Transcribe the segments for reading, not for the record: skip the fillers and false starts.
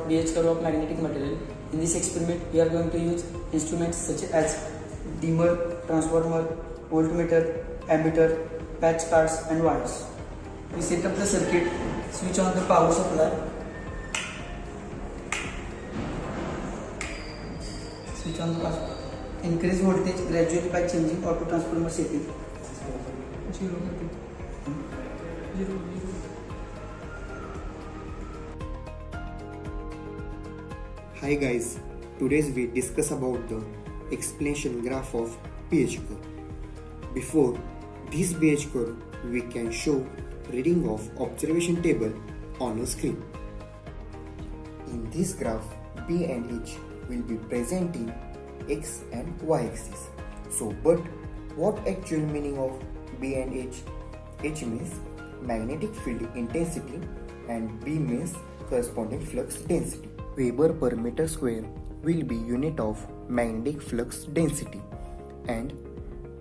BH curve of magnetic material. In this experiment, we are going to use instruments such as dimmer, transformer, voltmeter, ammeter, patch cards and wires. We set up the circuit, switch on the power supply, increase voltage gradually by changing auto transformer setting. 0. Hi guys, today we discuss about the explanation graph of BH curve. Before this BH curve, we can show reading of observation table on a screen. In this graph, B and H will be present in X and Y axis. So, but what actual meaning of B and H? H means magnetic field intensity and B means corresponding flux density. Weber per meter square will be unit of magnetic flux density and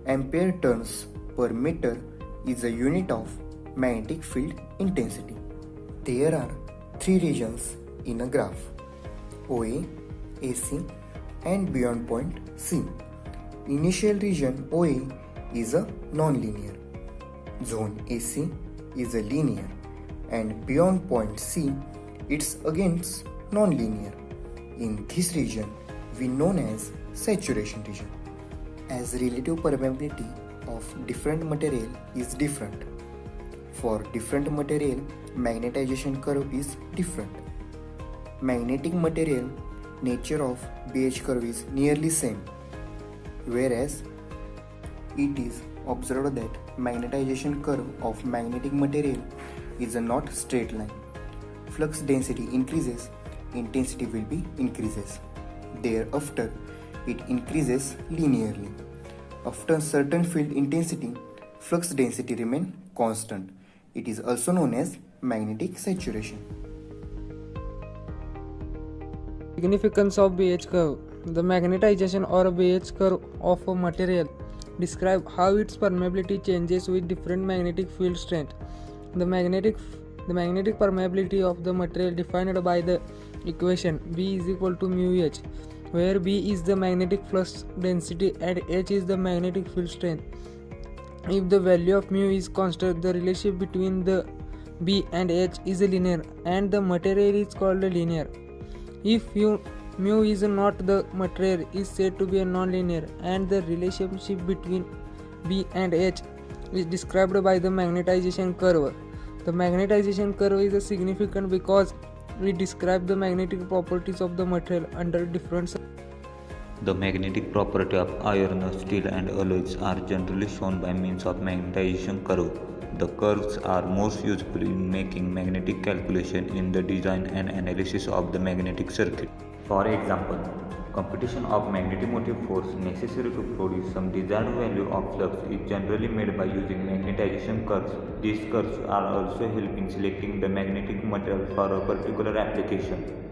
ampere turns per meter is a unit of magnetic field intensity. There are three regions in a graph: OA, AC and beyond point C. Initial region OA is a non-linear. Zone AC is a linear and beyond point C it's against non-linear. In this region we known as saturation region. As relative permeability of different material is different. For different material, magnetization curve is different. Magnetic material nature of BH curve is nearly same, whereas it is observed that magnetization curve of magnetic material is a not straight line. Flux density increases, intensity will be increases. Thereafter, it increases linearly. After certain field intensity, flux density remain constant. It is also known as magnetic saturation. Significance of BH curve. The magnetization or BH curve of a material describe how its permeability changes with different magnetic field strength. The magnetic permeability of the material defined by the equation B is equal to mu H, where B is the magnetic flux density and H is the magnetic field strength. If the value of mu is constant, the relationship between the B and H is linear and the material is called linear. If mu is not, the material is said to be a non-linear and the relationship between B and H is described by the magnetization curve. The magnetization curve is significant because we describe the magnetic properties of the material under different. The magnetic property of iron, steel and alloys are generally shown by means of magnetization curve. The curves are most useful in making magnetic calculation in the design and analysis of the magnetic circuit. For example, computation of magnetomotive force necessary to produce some desired value of flux is generally made by using magnetization curves. These curves are also help in selecting the magnetic material for a particular application.